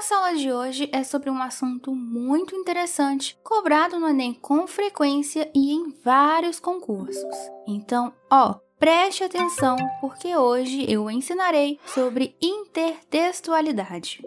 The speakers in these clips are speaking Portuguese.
nossa aula de hoje é sobre um assunto muito interessante, cobrado no Enem com frequência e em vários concursos. Então, preste atenção, porque hoje eu ensinarei sobre intertextualidade.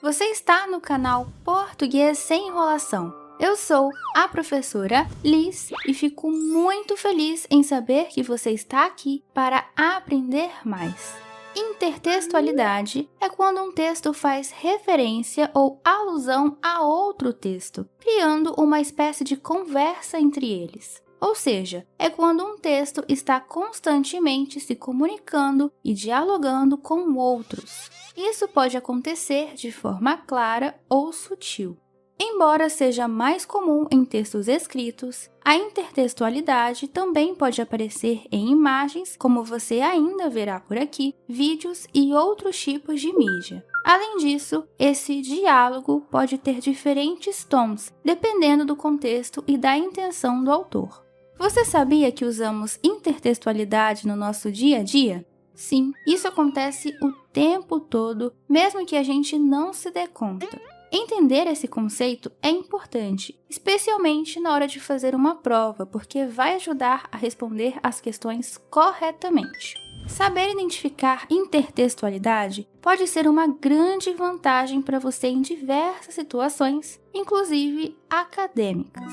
Você está no canal Português Sem Enrolação. Eu sou a professora Liz e fico muito feliz em saber que você está aqui para aprender mais. Intertextualidade é quando um texto faz referência ou alusão a outro texto, criando uma espécie de conversa entre eles. Ou seja, é quando um texto está constantemente se comunicando e dialogando com outros. Isso pode acontecer de forma clara ou sutil. Embora seja mais comum em textos escritos, a intertextualidade também pode aparecer em imagens, como você ainda verá por aqui, vídeos e outros tipos de mídia. Além disso, esse diálogo pode ter diferentes tons, dependendo do contexto e da intenção do autor. Você sabia que usamos intertextualidade no nosso dia a dia? Sim, isso acontece o tempo todo, mesmo que a gente não se dê conta. Entender esse conceito é importante, especialmente na hora de fazer uma prova, porque vai ajudar a responder as questões corretamente. Saber identificar intertextualidade pode ser uma grande vantagem para você em diversas situações, inclusive acadêmicas.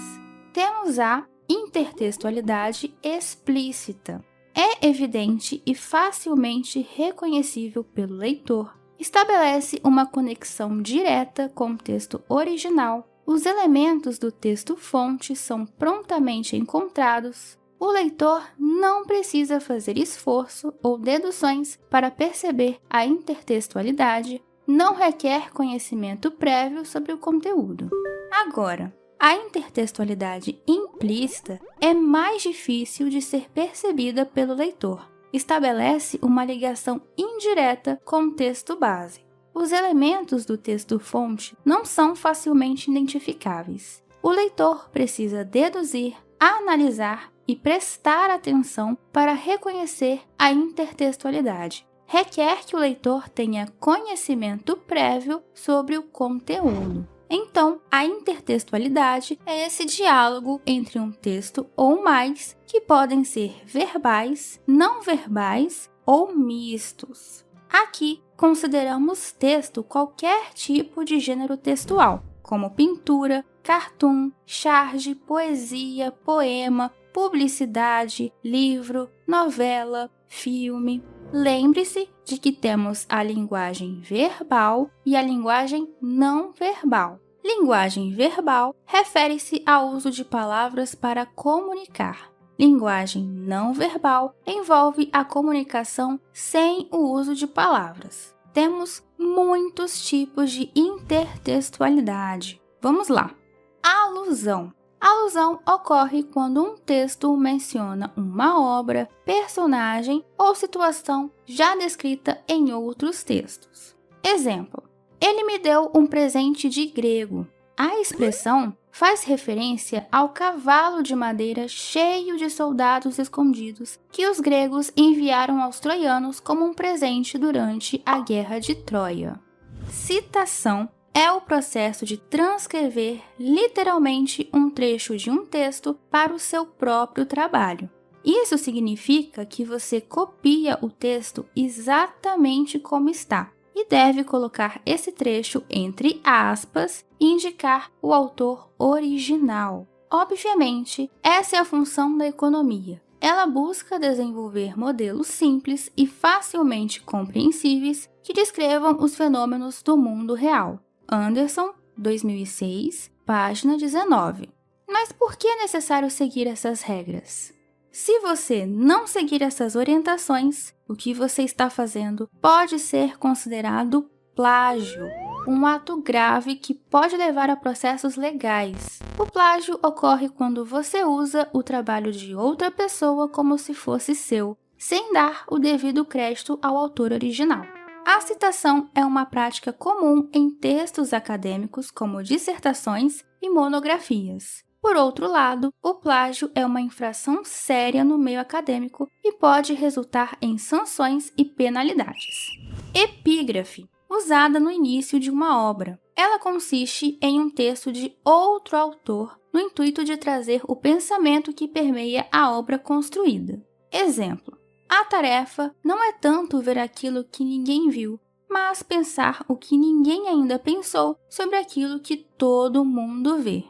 Temos a intertextualidade explícita. É evidente e facilmente reconhecível pelo leitor. Estabelece uma conexão direta com o texto original. Os elementos do texto-fonte são prontamente encontrados. O leitor não precisa fazer esforço ou deduções para perceber a intertextualidade. Não requer conhecimento prévio sobre o conteúdo. Agora, a intertextualidade implícita é mais difícil de ser percebida pelo leitor. Estabelece uma ligação indireta com o texto base. Os elementos do texto-fonte não são facilmente identificáveis. O leitor precisa deduzir, analisar e prestar atenção para reconhecer a intertextualidade. Requer que o leitor tenha conhecimento prévio sobre o conteúdo. Então, a intertextualidade é esse diálogo entre um texto ou mais que podem ser verbais, não verbais ou mistos. Aqui, consideramos texto qualquer tipo de gênero textual, como pintura, cartoon, charge, poesia, poema, publicidade, livro, novela, filme. Lembre-se de que temos a linguagem verbal e a linguagem não verbal. Linguagem verbal refere-se ao uso de palavras para comunicar. Linguagem não verbal envolve a comunicação sem o uso de palavras. Temos muitos tipos de intertextualidade. Vamos lá. Alusão. Alusão ocorre quando um texto menciona uma obra, personagem ou situação já descrita em outros textos. Exemplo: ele me deu um presente de grego. A expressão faz referência ao cavalo de madeira cheio de soldados escondidos que os gregos enviaram aos troianos como um presente durante a Guerra de Troia. Citação é o processo de transcrever literalmente um trecho de um texto para o seu próprio trabalho. Isso significa que você copia o texto exatamente como está e deve colocar esse trecho entre aspas e indicar o autor original. Obviamente, essa é a função da economia. Ela busca desenvolver modelos simples e facilmente compreensíveis que descrevam os fenômenos do mundo real. Anderson, 2006, página 19. Mas por que é necessário seguir essas regras? Se você não seguir essas orientações, o que você está fazendo pode ser considerado plágio, um ato grave que pode levar a processos legais. O plágio ocorre quando você usa o trabalho de outra pessoa como se fosse seu, sem dar o devido crédito ao autor original. A citação é uma prática comum em textos acadêmicos como dissertações e monografias. Por outro lado, o plágio é uma infração séria no meio acadêmico e pode resultar em sanções e penalidades. Epígrafe. usada no início de uma obra. Ela consiste em um texto de outro autor no intuito de trazer o pensamento que permeia a obra construída. Exemplo: a tarefa não é tanto ver aquilo que ninguém viu, mas pensar o que ninguém ainda pensou sobre aquilo que todo mundo vê.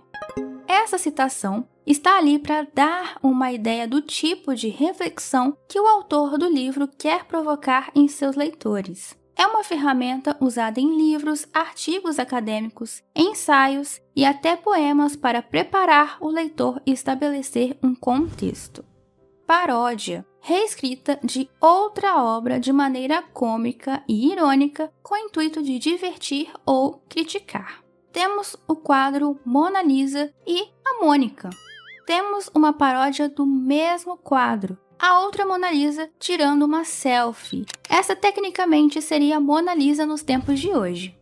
Essa citação está ali para dar uma ideia do tipo de reflexão que o autor do livro quer provocar em seus leitores. É uma ferramenta usada em livros, artigos acadêmicos, ensaios e até poemas para preparar o leitor e estabelecer um contexto. Paródia: reescrita de outra obra de maneira cômica e irônica com o intuito de divertir ou criticar. Temos o quadro Mona Lisa e a Mônica. Temos uma paródia do mesmo quadro, a outra Mona Lisa tirando uma selfie. Essa tecnicamente seria a Mona Lisa nos tempos de hoje.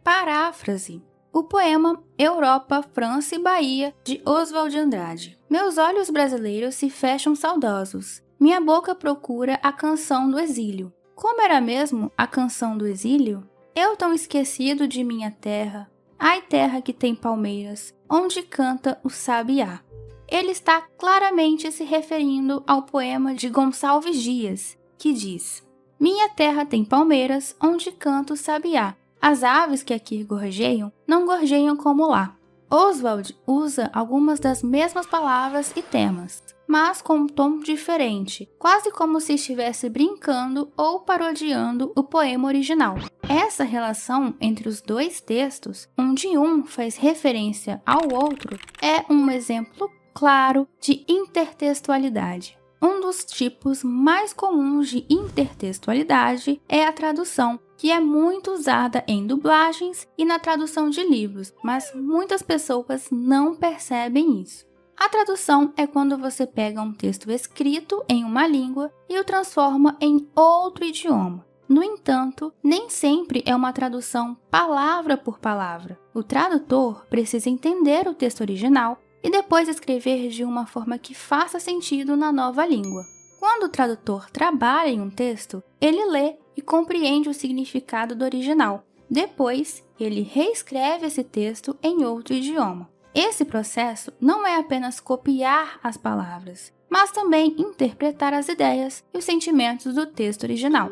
Paráfrase: o poema Europa, França e Bahia, de Oswald de Andrade. Meus olhos brasileiros se fecham saudosos. Minha boca procura a canção do exílio. Como era mesmo a canção do exílio? Eu tão esquecido de minha terra. Ai, terra que tem palmeiras, onde canta o sabiá. Ele está claramente se referindo ao poema de Gonçalves Dias, que diz: minha terra tem palmeiras, onde canta o sabiá. As aves que aqui gorjeiam, não gorjeiam como lá. Oswald usa algumas das mesmas palavras e temas, mas com um tom diferente, quase como se estivesse brincando ou parodiando o poema original. Essa relação entre os dois textos, onde um faz referência ao outro, é um exemplo claro de intertextualidade. Um dos tipos mais comuns de intertextualidade é a tradução, que é muito usada em dublagens e na tradução de livros, mas muitas pessoas não percebem isso. A tradução é quando você pega um texto escrito em uma língua e o transforma em outro idioma. No entanto, nem sempre é uma tradução palavra por palavra. O tradutor precisa entender o texto original e depois escrever de uma forma que faça sentido na nova língua. Quando o tradutor trabalha em um texto, ele lê e compreende o significado do original. Depois, ele reescreve esse texto em outro idioma. Esse processo não é apenas copiar as palavras, mas também interpretar as ideias e os sentimentos do texto original.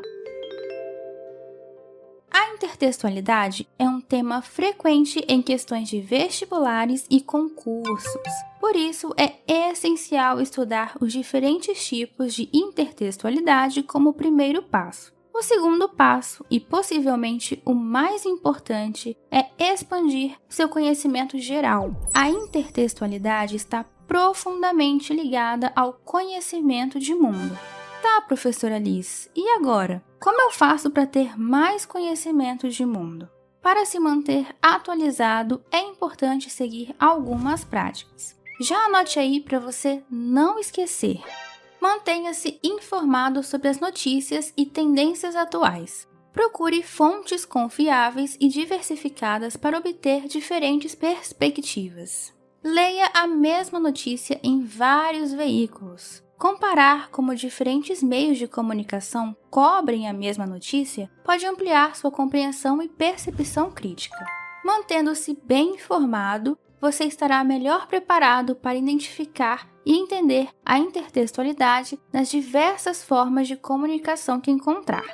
A intertextualidade é um tema frequente em questões de vestibulares e concursos. Por isso, é essencial estudar os diferentes tipos de intertextualidade como primeiro passo. O segundo passo, e possivelmente o mais importante, é expandir seu conhecimento geral. A intertextualidade está profundamente ligada ao conhecimento de mundo. Tá, professora Liz, e agora? Como eu faço para ter mais conhecimento de mundo? Para se manter atualizado, é importante seguir algumas práticas. Já anote aí para você não esquecer. Mantenha-se informado sobre as notícias e tendências atuais. Procure fontes confiáveis e diversificadas para obter diferentes perspectivas. Leia a mesma notícia em vários veículos. Comparar como diferentes meios de comunicação cobrem a mesma notícia pode ampliar sua compreensão e percepção crítica. Mantendo-se bem informado, você estará melhor preparado para identificar e entender a intertextualidade nas diversas formas de comunicação que encontrar.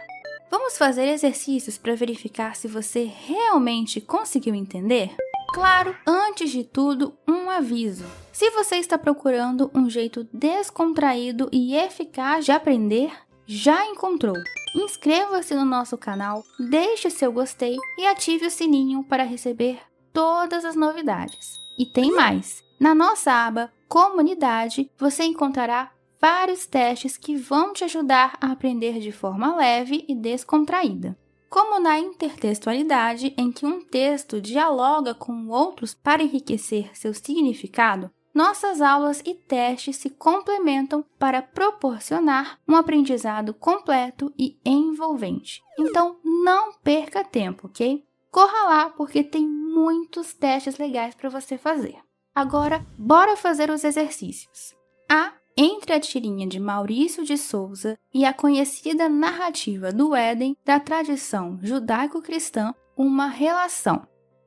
Vamos fazer exercícios para verificar se você realmente conseguiu entender? Claro, antes de tudo, um aviso. Se você está procurando um jeito descontraído e eficaz de aprender, já encontrou. Inscreva-se no nosso canal, deixe seu gostei e ative o sininho para receber todas as novidades. E tem mais! Na nossa aba Comunidade, você encontrará vários testes que vão te ajudar a aprender de forma leve e descontraída. Como na intertextualidade, em que um texto dialoga com outros para enriquecer seu significado, nossas aulas e testes se complementam para proporcionar um aprendizado completo e envolvente. Então, não perca tempo, ok? Corra lá porque tem muitos testes legais para você fazer. Agora, bora fazer os exercícios. A entre a tirinha de Maurício de Souza e a conhecida narrativa do Éden da tradição judaico-cristã uma relação.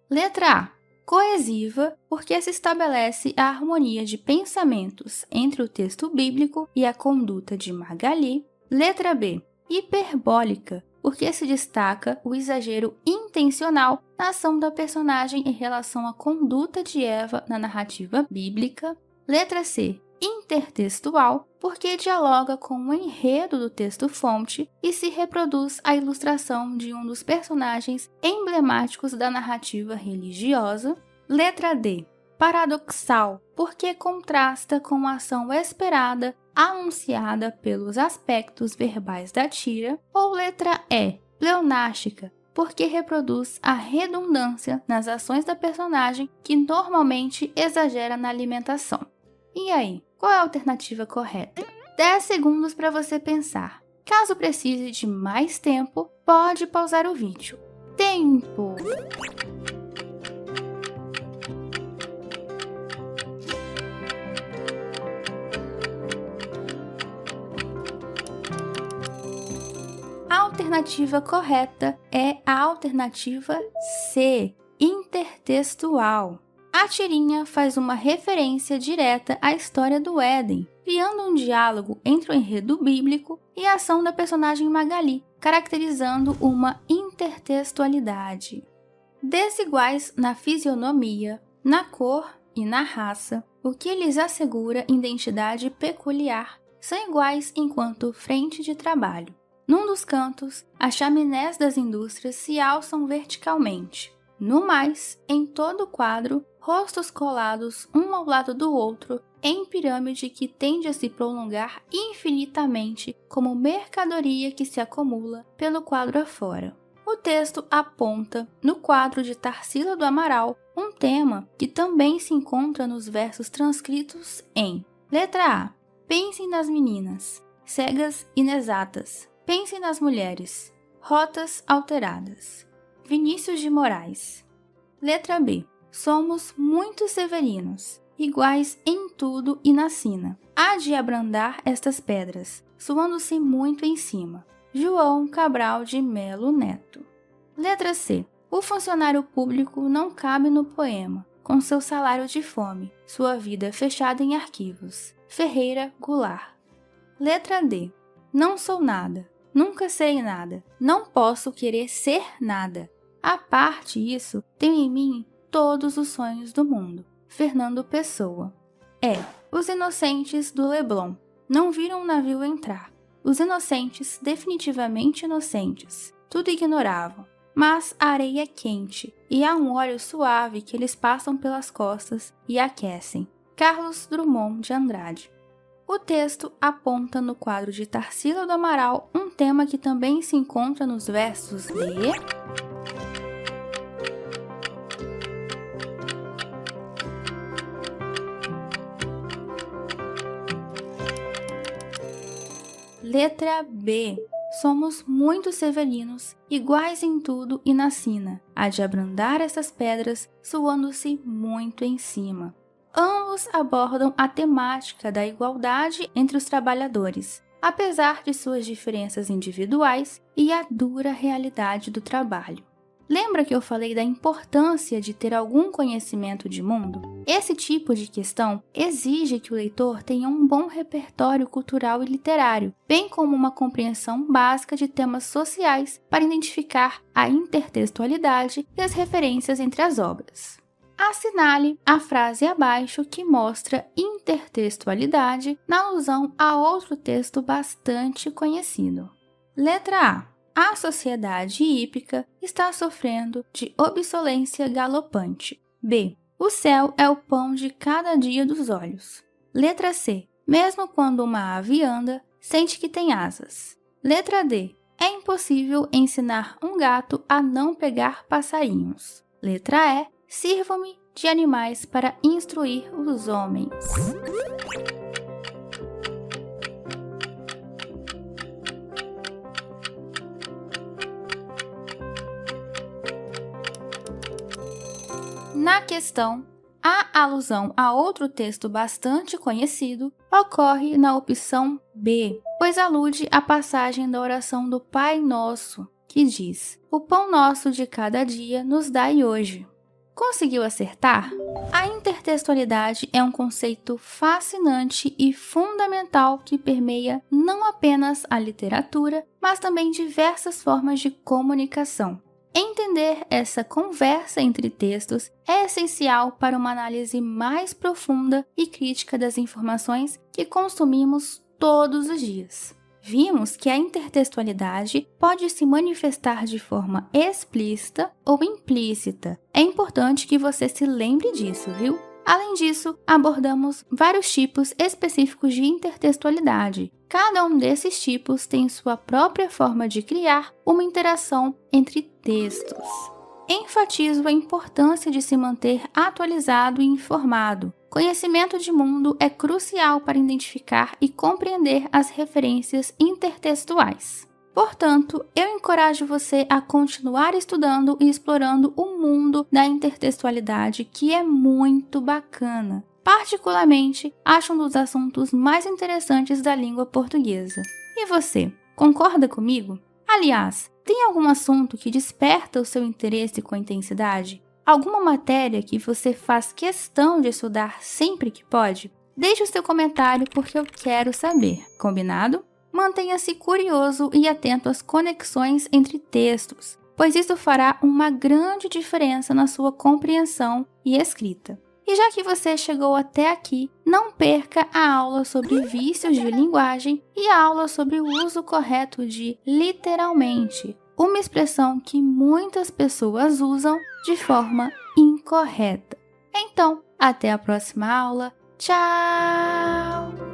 Letra A. Coesiva, porque se estabelece a harmonia de pensamentos entre o texto bíblico e a conduta de Magali. Letra B. Hiperbólica, porque se destaca o exagero intencional na ação da personagem em relação à conduta de Eva na narrativa bíblica. Letra C. Intertextual, porque dialoga com o enredo do texto-fonte e se reproduz a ilustração de um dos personagens emblemáticos da narrativa religiosa. Letra D. Paradoxal, porque contrasta com a ação esperada anunciada pelos aspectos verbais da tira. Ou letra E. Pleonástica, porque reproduz a redundância nas ações da personagem que normalmente exagera na alimentação. E aí, qual é a alternativa correta? 10 segundos para você pensar. Caso precise de mais tempo, pode pausar o vídeo. Tempo! A alternativa correta é a alternativa C, intertextual. A tirinha faz uma referência direta à história do Éden, criando um diálogo entre o enredo bíblico e a ação da personagem Magali, caracterizando uma intertextualidade. Desiguais na fisionomia, na cor e na raça, o que lhes assegura identidade peculiar, são iguais enquanto frente de trabalho. Num dos cantos, as chaminés das indústrias se alçam verticalmente. No mais, em todo o quadro, rostos colados um ao lado do outro em pirâmide que tende a se prolongar infinitamente como mercadoria que se acumula pelo quadro afora. O texto aponta, no quadro de Tarsila do Amaral, um tema que também se encontra nos versos transcritos em letra A. Pensem nas meninas, cegas inexatas. Pensem nas mulheres, rotas alteradas. Vinícius de Moraes. Letra B. Somos muito severinos, iguais em tudo e na sina. Há de abrandar estas pedras, suando-se muito em cima. João Cabral de Melo Neto. Letra C. O funcionário público não cabe no poema, com seu salário de fome, sua vida fechada em arquivos. Ferreira Goulart. Letra D. Não sou nada, nunca serei nada, não posso querer ser nada. A parte isso, tenho em mim todos os sonhos do mundo. Fernando Pessoa. Os inocentes do Leblon não viram o navio entrar. Os inocentes, definitivamente inocentes, tudo ignoravam. Mas a areia é quente e há um óleo suave que eles passam pelas costas e aquecem. Carlos Drummond de Andrade. O texto aponta no quadro de Tarsila do Amaral um tema que também se encontra nos versos de letra B. Somos muito severinos, iguais em tudo e na sina. Há de abrandar essas pedras, suando-se muito em cima. Ambos abordam a temática da igualdade entre os trabalhadores, apesar de suas diferenças individuais e a dura realidade do trabalho. Lembra que eu falei da importância de ter algum conhecimento de mundo? Esse tipo de questão exige que o leitor tenha um bom repertório cultural e literário, bem como uma compreensão básica de temas sociais para identificar a intertextualidade e as referências entre as obras. Assinale a frase abaixo que mostra intertextualidade na alusão a outro texto bastante conhecido. Letra A. A sociedade hípica está sofrendo de obsolência galopante. B. O céu é o pão de cada dia dos olhos. Letra C. Mesmo quando uma ave anda, sente que tem asas. Letra D. É impossível ensinar um gato a não pegar passarinhos. Letra E. Sirvam-me de animais para instruir os homens. Na questão, A alusão a outro texto bastante conhecido ocorre na opção B, pois alude à passagem da oração do Pai Nosso, que diz: "O pão nosso de cada dia nos dai hoje." Conseguiu acertar? A intertextualidade é um conceito fascinante e fundamental que permeia não apenas a literatura, mas também diversas formas de comunicação. Entender essa conversa entre textos é essencial para uma análise mais profunda e crítica das informações que consumimos todos os dias. Vimos que a intertextualidade pode se manifestar de forma explícita ou implícita. É importante que você se lembre disso, viu? Além disso, abordamos vários tipos específicos de intertextualidade. Cada um desses tipos tem sua própria forma de criar uma interação entre textos. Enfatizo a importância de se manter atualizado e informado. Conhecimento de mundo é crucial para identificar e compreender as referências intertextuais. Portanto, eu encorajo você a continuar estudando e explorando o mundo da intertextualidade, que é muito bacana. Particularmente, acho um dos assuntos mais interessantes da língua portuguesa. E você, concorda comigo? Aliás, tem algum assunto que desperta o seu interesse com intensidade? Alguma matéria que você faz questão de estudar sempre que pode? Deixe o seu comentário porque eu quero saber, combinado? Mantenha-se curioso e atento às conexões entre textos, pois isso fará uma grande diferença na sua compreensão e escrita. E já que você chegou até aqui, não perca a aula sobre vícios de linguagem e a aula sobre o uso correto de literalmente, uma expressão que muitas pessoas usam de forma incorreta. Então, até a próxima aula. Tchau!